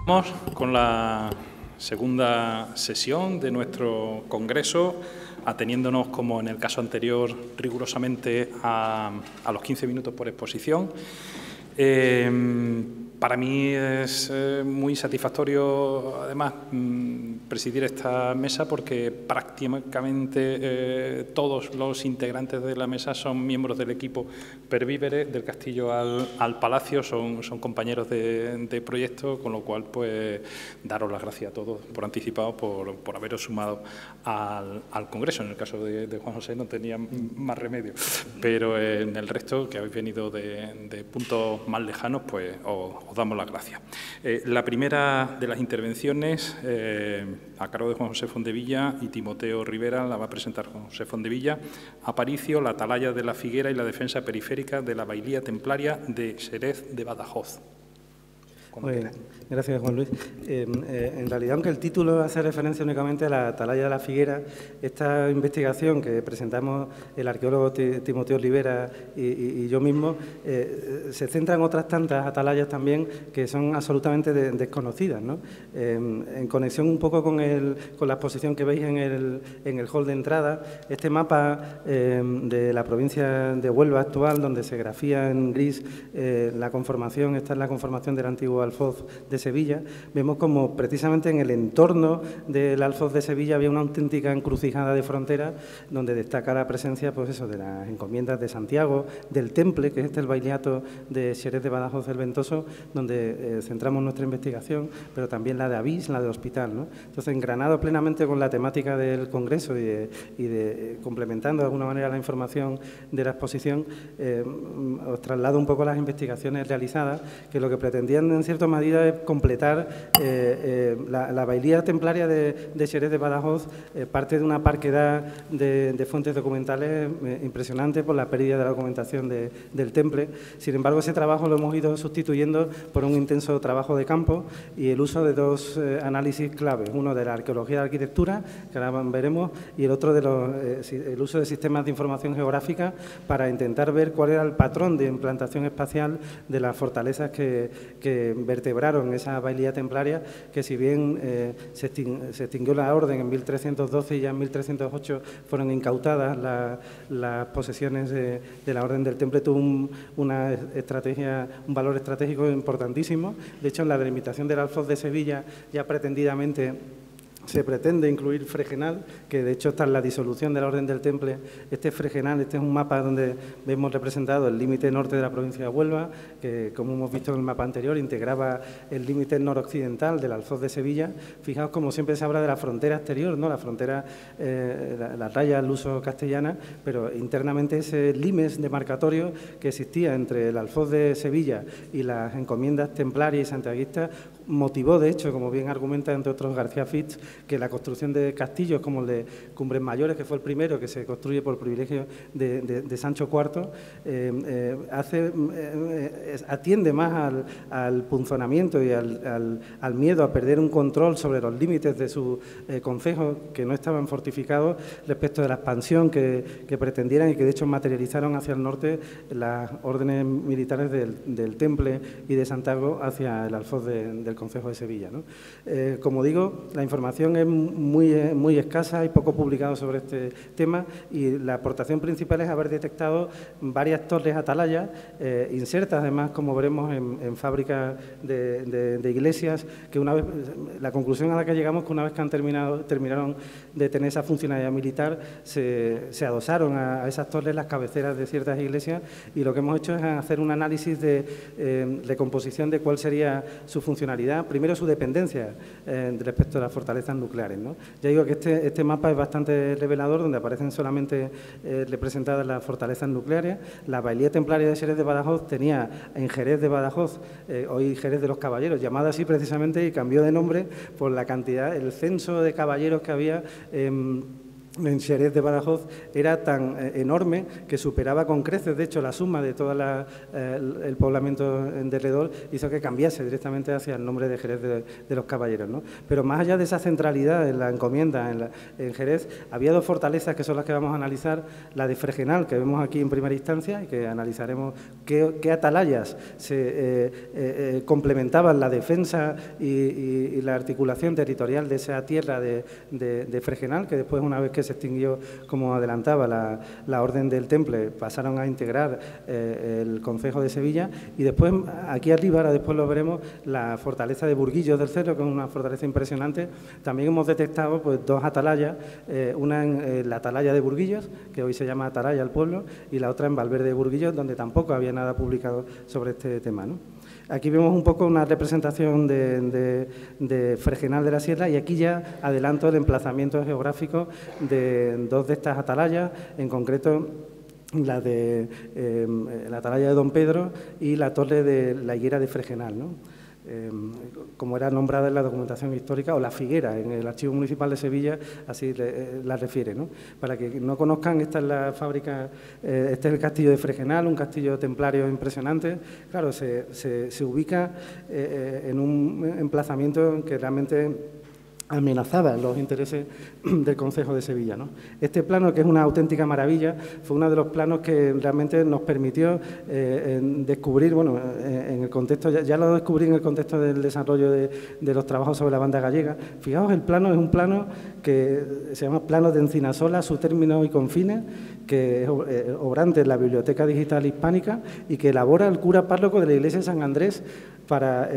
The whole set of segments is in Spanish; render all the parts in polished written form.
Vamos con la segunda sesión de nuestro congreso, ateniéndonos, como en el caso anterior, rigurosamente a los 15 minutos por exposición. Para mí es muy satisfactorio, además, presidir esta mesa porque prácticamente todos los integrantes de la mesa son miembros del equipo Pervívere, del Castillo al Palacio, son compañeros de proyecto, con lo cual, pues, daros las gracias a todos por anticipado por haberos sumado al Congreso. En el caso de Juan José no tenía más remedio, pero en el resto, que habéis venido de puntos más lejanos, pues os damos las gracias. La primera de las intervenciones, a cargo de Juan José Fondevilla y Timoteo Rivera, la va a presentar Juan José Fondevilla. Aparicio, la atalaya de la Figuera y la defensa periférica de la bailía templaria de Xerez de Badajoz. Gracias, Juan Luis. En realidad, aunque el título hace referencia únicamente a la atalaya de la Figuera, esta investigación que presentamos el arqueólogo Timoteo Rivera y yo mismo se centra en otras tantas atalayas también que son absolutamente desconocidas, ¿no? En conexión un poco con la exposición que veis en el hall de entrada, este mapa de la provincia de Huelva actual, donde se grafía en gris la conformación, esta es la conformación del antiguo Alfoz de Sevilla, vemos como precisamente en el entorno del Alfoz de Sevilla había una auténtica encrucijada de frontera donde destaca la presencia, pues eso, de las encomiendas de Santiago, del Temple, que es el bailiato de Xerez de Badajoz del Ventoso, donde centramos nuestra investigación, pero también la de Avís, la del Hospital, ¿no? Entonces, engranado plenamente con la temática del Congreso y complementando de alguna manera la información de la exposición, os traslado un poco las investigaciones realizadas, que lo que pretendían en cierta medida es completar la bailía templaria de Xerez de Badajoz, parte de una parquedad de fuentes documentales impresionante por la pérdida de la documentación del Temple. Sin embargo, ese trabajo lo hemos ido sustituyendo por un intenso trabajo de campo y el uso de dos análisis claves, uno de la arqueología de arquitectura, que ahora veremos, y el otro el uso de sistemas de información geográfica para intentar ver cuál era el patrón de implantación espacial de las fortalezas que vertebraron esa bailía templaria, que si bien se extinguió la orden en 1312 y ya en 1308 fueron incautadas las posesiones de la Orden del Temple, tuvo un valor estratégico importantísimo. De hecho, en la delimitación del Alfoz de Sevilla ya pretendidamente se pretende incluir Fregenal, que de hecho está en la disolución de la Orden del Temple. Este Fregenal, este es un mapa donde vemos representado el límite norte de la provincia de Huelva, que, como hemos visto en el mapa anterior, integraba el límite noroccidental del Alfoz de Sevilla. Fijaos, como siempre se habla de la frontera exterior, ¿no? La frontera, la raya al uso castellana, pero internamente ese limes demarcatorio que existía entre el Alfoz de Sevilla y las encomiendas templarias y santiaguistas motivó, de hecho, como bien argumenta entre otros García Fitz, que la construcción de castillos como el de Cumbres Mayores, que fue el primero que se construye por privilegio de Sancho IV, atiende más al punzonamiento y al miedo a perder un control sobre los límites de su concejo, que no estaban fortificados, respecto de la expansión que pretendieran y que de hecho materializaron hacia el norte las órdenes militares del Temple y de Santiago hacia el Alfoz del concejo de Sevilla, ¿no? Como digo, la información es muy escasa, hay poco publicado sobre este tema y la aportación principal es haber detectado varias torres atalayas insertas, además, como veremos, en fábricas de iglesias, que una vez, la conclusión a la que llegamos, que una vez que terminaron de tener esa funcionalidad militar, se adosaron a esas torres las cabeceras de ciertas iglesias, y lo que hemos hecho es hacer un análisis de recomposición de cuál sería su funcionalidad, primero su dependencia respecto a las fortalezas nucleares, ¿no? Ya digo que este mapa es bastante revelador, donde aparecen solamente representadas las fortalezas nucleares. La bailía templaria de Xerez de Badajoz tenía en Jerez de Badajoz, hoy Jerez de los Caballeros, llamada así precisamente, y cambió de nombre por la cantidad, el censo de caballeros que había en Xerez de Badajoz era tan enorme que superaba con creces, de hecho, la suma de todo el poblamiento de alrededor hizo que cambiase directamente hacia el nombre de Jerez de los Caballeros, ¿no? Pero más allá de esa centralidad en la encomienda en Jerez, había dos fortalezas que son las que vamos a analizar, la de Fregenal, que vemos aquí en primera instancia y que analizaremos qué atalayas se complementaban la defensa y la articulación territorial de esa tierra de Fregenal, que después, una vez que se extinguió, como adelantaba, la Orden del Temple, pasaron a integrar el concejo de Sevilla, y después, aquí arriba, ahora después lo veremos, la fortaleza de Burguillos del Cerro, que es una fortaleza impresionante. También hemos detectado pues, dos atalayas, una en la atalaya de Burguillos, que hoy se llama Atalaya al pueblo, y la otra en Valverde de Burguillos, donde tampoco había nada publicado sobre este tema, ¿no? Aquí vemos un poco una representación de Fregenal de la Sierra, y aquí ya adelanto el emplazamiento geográfico de dos de estas atalayas, en concreto la de la atalaya de Don Pedro y la torre de la higuera de Fregenal, ¿no? Como era nombrada en la documentación histórica, o la Figuera, en el Archivo Municipal de Sevilla, así la refiere, ¿no? Para que no conozcan, esta es la fábrica, este es el castillo de Fregenal, un castillo templario impresionante. Claro, se ubica en un emplazamiento que realmente amenazaba los intereses del Concejo de Sevilla, ¿no? Este plano, que es una auténtica maravilla, fue uno de los planos que realmente nos permitió descubrir, bueno, en el contexto, ya lo descubrí en el contexto del desarrollo de los trabajos sobre la banda gallega. Fijaos, el plano es un plano que se llama Plano de Encinasola, su término y confines, que es obrante en la Biblioteca Digital Hispánica y que elabora el cura párroco de la Iglesia de San Andrés para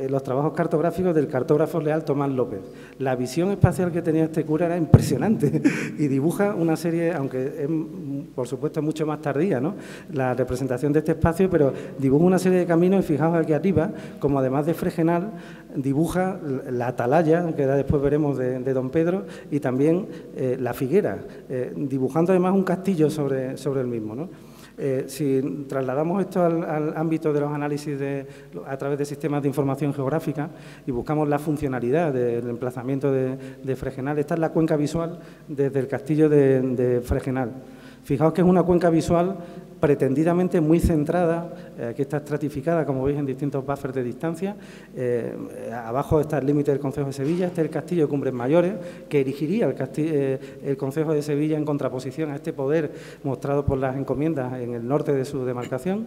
los trabajos cartográficos del cartógrafo leal Tomás López. La visión espacial que tenía este cura era impresionante y dibuja una serie, aunque es, por supuesto, mucho más tardía, ¿no?, la representación de este espacio, pero dibuja una serie de caminos, y fijaos aquí arriba, como además de Fregenal, dibuja la atalaya, que después veremos de Don Pedro, y también la Figuera, dibujando además un castillo sobre el mismo, ¿no? Si trasladamos esto al ámbito de los análisis a través de sistemas de información geográfica y buscamos la funcionalidad del emplazamiento de Fregenal, esta es la cuenca visual desde el castillo de Fregenal. Fijaos que es una cuenca visual pretendidamente muy centrada, que está estratificada, como veis, en distintos buffers de distancia. Abajo está el límite del Concejo de Sevilla, este es el castillo de Cumbres Mayores, que erigiría el Concejo de Sevilla en contraposición a este poder mostrado por las encomiendas en el norte de su demarcación,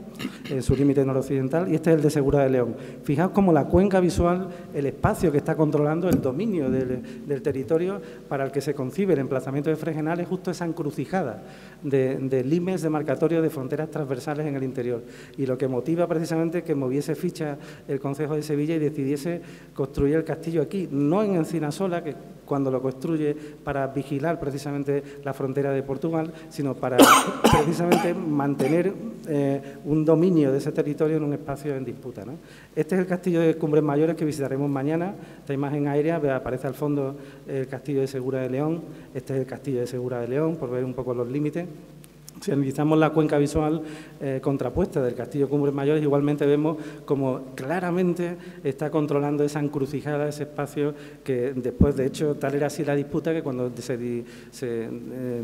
en su límite noroccidental, y este es el de Segura de León. Fijaos cómo la cuenca visual, el espacio que está controlando, el dominio del territorio para el que se concibe el emplazamiento de Fregenal, es justo esa encrucijada de limes demarcatorios de fronteras transversales en el interior, y lo que motiva precisamente que moviese ficha el Concejo de Sevilla y decidiese construir el castillo aquí, no en Encinasola, que cuando lo construye para vigilar precisamente la frontera de Portugal, sino para precisamente mantener un dominio de ese territorio en un espacio en disputa, ¿no? Este es el castillo de Cumbres Mayores, que visitaremos mañana. Esta imagen aérea, aparece al fondo el castillo de Segura de León. Este es el castillo de Segura de León, por ver un poco los límites. Si analizamos la cuenca visual contrapuesta del castillo de Cumbres Mayores, igualmente vemos como claramente está controlando esa encrucijada, ese espacio que después, de hecho, tal era así la disputa que cuando se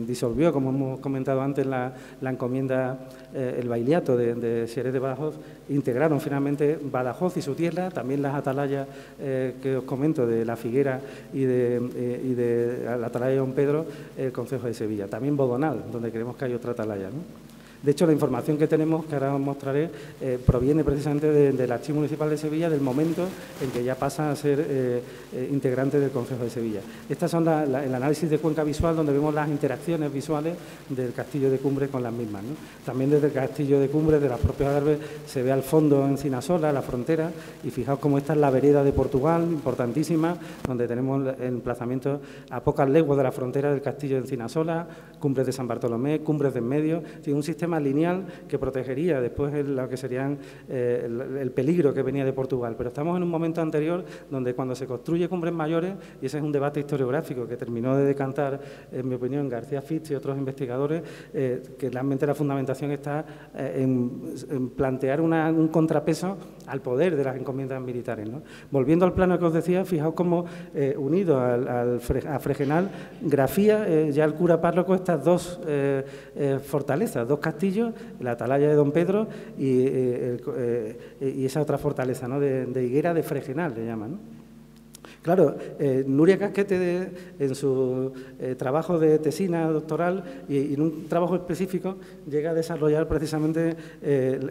disolvió, como hemos comentado antes, la encomienda, el bailiato de Xerez de Badajoz, integraron finalmente Badajoz y su tierra, también las atalayas que os comento de la Figuera y de la atalaya de Don Pedro, el Concejo de Sevilla. También Bodonal, donde creemos que hay otra atalaya, ¿no? De hecho, la información que tenemos, que ahora os mostraré, proviene precisamente del Archivo Municipal de Sevilla, del momento en que ya pasa a ser integrante del Concejo de Sevilla. Estas son el análisis de cuenca visual, donde vemos las interacciones visuales del castillo de Cumbres con las mismas, ¿no? También desde el castillo de Cumbres, de las propias Adarves, se ve al fondo Encinasola, la frontera, y fijaos cómo esta es la vereda de Portugal, importantísima, donde tenemos el emplazamiento a pocas leguas de la frontera del castillo de Encinasola, Cumbres de San Bartolomé, Cumbres de en Medio, tiene un sistema sistema lineal que protegería después lo que serían el peligro que venía de Portugal. Pero estamos en un momento anterior donde cuando se construye Cumbres Mayores, y ese es un debate historiográfico que terminó de decantar, en mi opinión, García Fitz y otros investigadores, que realmente la fundamentación está en plantear un contrapeso al poder de las encomiendas militares, ¿no? Volviendo al plano que os decía, fijaos cómo unido a Fregenal grafía ya el cura párroco estas dos fortalezas, dos castillos, la atalaya de Don Pedro y esa otra fortaleza, ¿no?, de Higuera de Fregenal, le llaman, ¿no? Claro, Nuria Casquete, en su trabajo de tesina doctoral y en un trabajo específico, llega a desarrollar precisamente,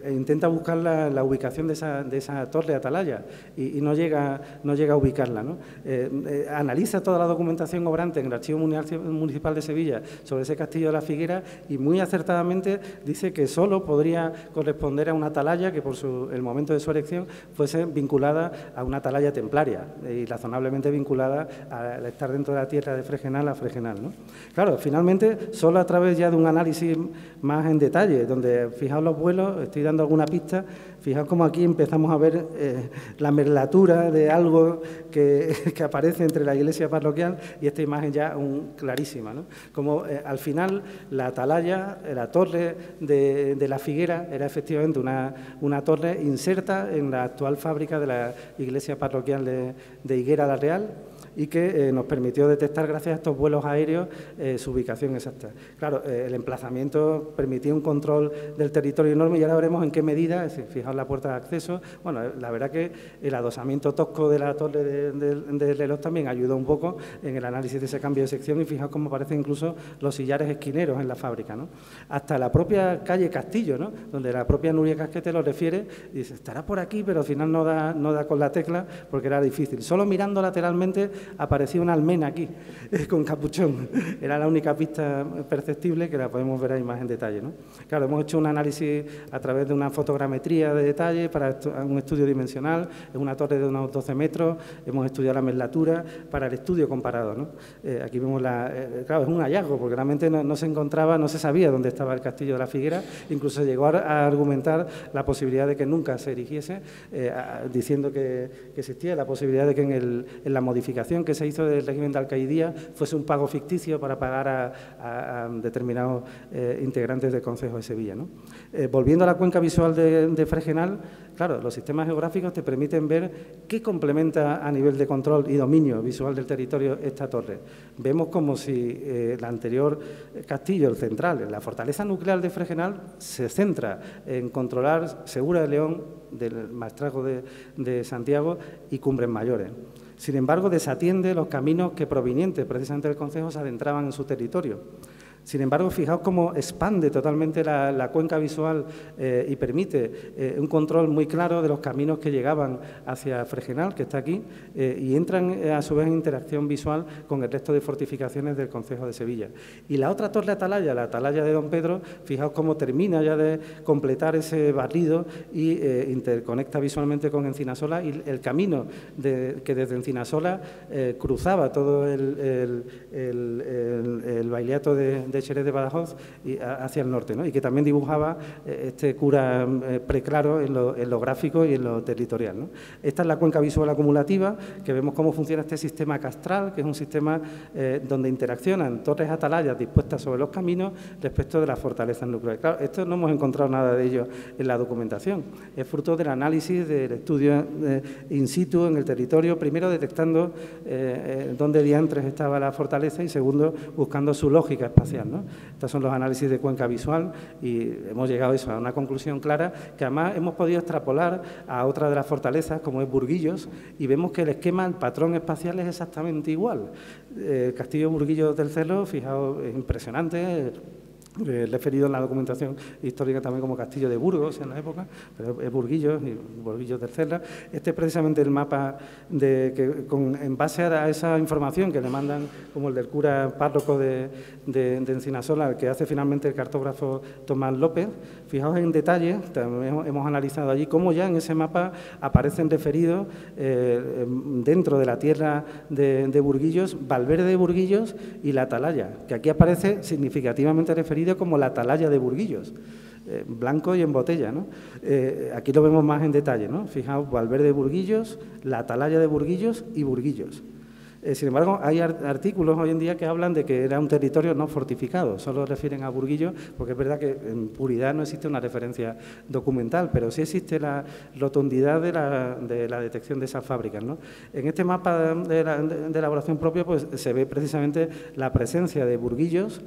intenta buscar la ubicación de esa torre atalaya y no llega a ubicarla, ¿no? Analiza toda la documentación obrante en el Archivo Municipal de Sevilla sobre ese castillo de la Figuera y muy acertadamente dice que solo podría corresponder a una atalaya que por el momento de su erección fuese vinculada a una atalaya templaria y razonablemente vinculada al estar dentro de la tierra de Fregenal a Fregenal, ¿no? Claro, finalmente, solo a través ya de un análisis más en detalle, donde, fijaos los vuelos, estoy dando alguna pista, fijaos cómo aquí empezamos a ver la merlatura de algo que aparece entre la iglesia parroquial y esta imagen ya clarísima, ¿no? Como al final la atalaya, la torre de la Figuera, era efectivamente una torre inserta en la actual fábrica de la iglesia parroquial de Higuera la Real y que nos permitió detectar, gracias a estos vuelos aéreos, su ubicación exacta. Claro, el emplazamiento permitía un control del territorio enorme y ahora veremos en qué medida, es decir, fijaos la puerta de acceso. Bueno, la verdad que el adosamiento tosco de la torre del reloj también ayudó un poco en el análisis de ese cambio de sección y fijaos cómo aparecen incluso los sillares esquineros en la fábrica, ¿no? Hasta la propia calle Castillo, ¿no?, donde la propia Nuria Casquete lo refiere y dice, estará por aquí, pero al final no da con la tecla porque era difícil. Solo mirando lateralmente aparecía una almena aquí, con capuchón. Era la única pista perceptible que la podemos ver ahí más en detalle, ¿no? Claro, hemos hecho un análisis a través de una fotogrametría de detalle para un estudio dimensional, es una torre de unos 12 metros, hemos estudiado la merlatura para el estudio comparado, ¿no? Aquí vemos claro, es un hallazgo, porque realmente no se encontraba, no se sabía dónde estaba el castillo de la Figuera, incluso llegó a argumentar la posibilidad de que nunca se erigiese, diciendo que existía la posibilidad de que en la modificación que se hizo del régimen de alcaidía fuese un pago ficticio para pagar a determinados integrantes del Concejo de Sevilla, ¿no? Volviendo a la cuenca visual de Fregenal, claro, los sistemas geográficos te permiten ver qué complementa a nivel de control y dominio visual del territorio esta torre. Vemos como si el anterior castillo, el central, la fortaleza nuclear de Fregenal, se centra en controlar Segura de León, del Maestrazgo de Santiago y Cumbres Mayores. Sin embargo, desatiende los caminos que provenientes precisamente del concejo se adentraban en su territorio. Sin embargo, fijaos cómo expande totalmente la cuenca visual y permite un control muy claro de los caminos que llegaban hacia Fregenal, que está aquí, y entran a su vez en interacción visual con el resto de fortificaciones del concejo de Sevilla. Y la otra torre atalaya, la atalaya de Don Pedro, fijaos cómo termina ya de completar ese barrido y interconecta visualmente con Encinasola, y el camino que desde Encinasola cruzaba todo el baileato de Xerez de Badajoz y hacia el norte, ¿no? Y que también dibujaba este cura preclaro en lo gráfico y en lo territorial, ¿no? Esta es la cuenca visual acumulativa, que vemos cómo funciona este sistema castral, que es un sistema donde interaccionan torres atalayas dispuestas sobre los caminos respecto de las fortalezas nucleares. Claro, esto no hemos encontrado nada de ello en la documentación, es fruto del análisis, del estudio in situ en el territorio, primero detectando dónde diantres estaba la fortaleza y segundo buscando su lógica espacial, ¿no? Estos son los análisis de cuenca visual y hemos llegado a una conclusión clara que además hemos podido extrapolar a otra de las fortalezas como es Burguillos y vemos que el esquema, el patrón espacial es exactamente igual. El castillo Burguillos del Cerro, fijaos, es impresionante. Referido en la documentación histórica también como Castillo de Burgos en la época, pero es Burguillos y Burguillos del Cerra. Este es precisamente el mapa en base a esa información que le mandan, como el del cura párroco de Encinasola, que hace finalmente el cartógrafo Tomás López. Fijaos en detalle, también hemos analizado allí cómo ya en ese mapa aparecen referidos dentro de la tierra de Burguillos, Valverde de Burguillos y la Atalaya, que aquí aparece significativamente referido como la Atalaya de Burguillos. blanco y en botella, ¿no? Aquí lo vemos más en detalle, ¿no? Fijaos, Valverde de Burguillos, la atalaya de Burguillos y Burguillos. Sin embargo, hay artículos hoy en día que hablan de que era un territorio no fortificado, solo refieren a Burguillos, porque es verdad que en puridad no existe una referencia documental, pero sí existe la rotundidad de la detección de esas fábricas, ¿no? En este mapa de elaboración propia pues, se ve precisamente la presencia de Burguillos,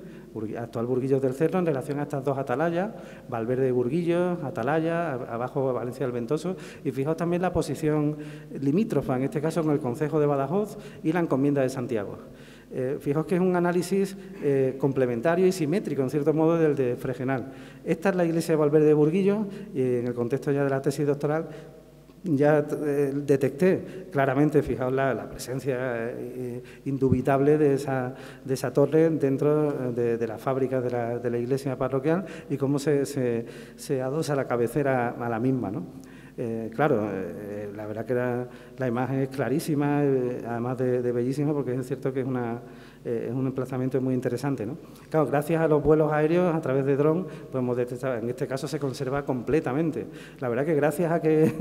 actual Burguillos del Cerro, en relación a estas dos atalayas, Valverde de Burguillos, atalaya, abajo Valencia del Ventoso, y fijaos también la posición limítrofa, en este caso con el concejo de Badajoz y la encomienda de Santiago. Fijaos que es un análisis complementario y simétrico, en cierto modo, del de Fregenal. Esta es la iglesia de Valverde de Burguillos, y en el contexto ya de la tesis doctoral, ya detecté claramente, fijaos, la presencia indubitable de esa torre dentro de las fábricas de la iglesia parroquial y cómo se adosa la cabecera a la misma, ¿no? Claro, la verdad que la imagen es clarísima, además de bellísima, porque es cierto que es un emplazamiento muy interesante, ¿no? Claro, gracias a los vuelos aéreos a través de dron podemos detectar, en este caso se conserva completamente. La verdad que gracias a que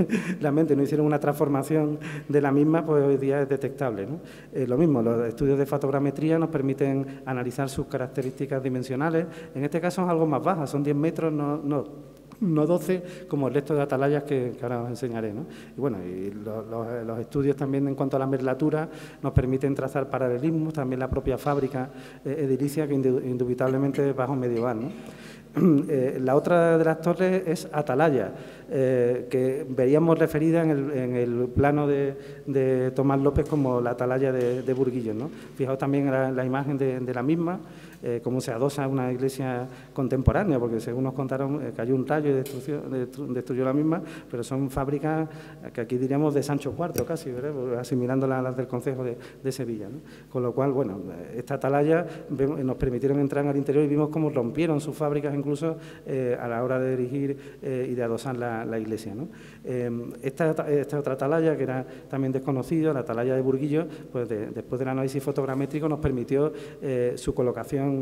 realmente no hicieron una transformación de la misma, pues hoy día es detectable, ¿no? Lo mismo, los estudios de fotogrametría nos permiten analizar sus características dimensionales. En este caso es algo más baja, son 10 metros, no 12, como el resto de atalayas que ahora os enseñaré, ¿no? Y bueno, y los estudios también en cuanto a la merlatura nos permiten trazar paralelismos, también la propia fábrica edilicia, que indubitablemente es bajo medieval, ¿no? La otra de las torres es atalaya, que veríamos referida en el plano de Tomás López como la atalaya de Burguillos, ¿no? Fijaos también la imagen de la misma, cómo se adosa una iglesia contemporánea, porque según nos contaron cayó un rayo y destruyó la misma, pero son fábricas que aquí diríamos de Sancho IV casi, ¿verdad? Asimilándolas a las del concejo de Sevilla, ¿no? Con lo cual, bueno, esta atalaya nos permitieron entrar al interior y vimos cómo rompieron sus fábricas incluso a la hora de erigir y de adosar la iglesia, ¿no? Esta otra atalaya, que era también desconocida, la atalaya de Burguillos, pues después del análisis fotogramétrico nos permitió su colocación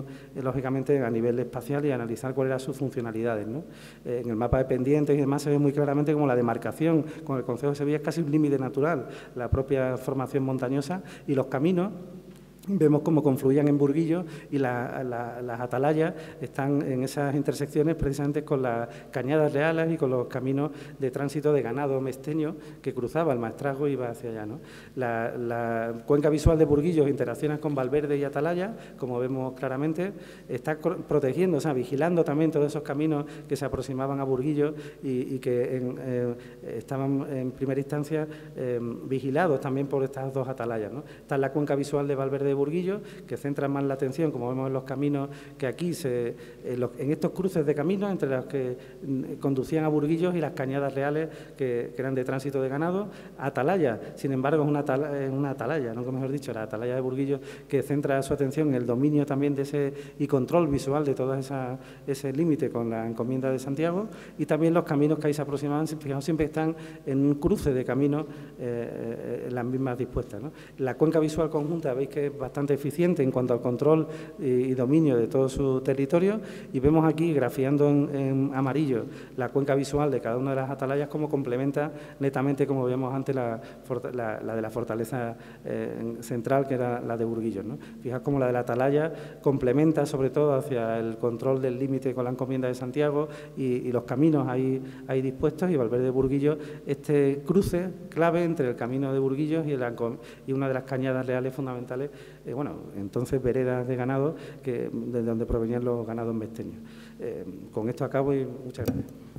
lógicamente a nivel espacial y analizar cuáles eran sus funcionalidades, ¿no? En el mapa de pendientes y demás se ve muy claramente como la demarcación con el concejo de Sevilla es casi un límite natural, la propia formación montañosa y los caminos. Vemos cómo confluían en Burguillos y las atalayas están en esas intersecciones precisamente con las cañadas reales y con los caminos de tránsito de ganado mesteño que cruzaba el Maestrazgo y iba hacia allá, ¿no? La cuenca visual de Burguillos interacciona con Valverde y atalaya, como vemos claramente, está protegiendo, o sea, vigilando también todos esos caminos que se aproximaban a Burguillos y que estaban en primera instancia vigilados también por estas dos atalayas, ¿no? Está en la cuenca visual de Valverde de Burguillos, que centra más la atención, como vemos en los caminos, que aquí, en estos cruces de caminos entre los que conducían a Burguillos y las cañadas reales que eran de tránsito de ganado. Atalaya, sin embargo, es una atalaya, nunca mejor dicho, la atalaya de Burguillos, que centra su atención en el dominio también de ese y control visual de todo ese límite con la encomienda de Santiago, y también los caminos que ahí se aproximaban, fijaos, siempre están en un cruce de caminos las mismas dispuestas, ¿no? La cuenca visual conjunta, veis que es bastante eficiente en cuanto al control y dominio de todo su territorio, y vemos aquí, grafiando en amarillo, la cuenca visual de cada una de las atalayas, como complementa netamente, como vemos antes, la de la fortaleza central, que era la de Burguillos, ¿no? Fijaos cómo la de la atalaya complementa sobre todo hacia el control del límite con la encomienda de Santiago y los caminos ahí dispuestos, y Valverde de Burguillos, este cruce clave entre el camino de Burguillos y una de las cañadas reales fundamentales, bueno, entonces veredas de ganado, de donde provenían los ganados mesteños. Con esto acabo y muchas gracias.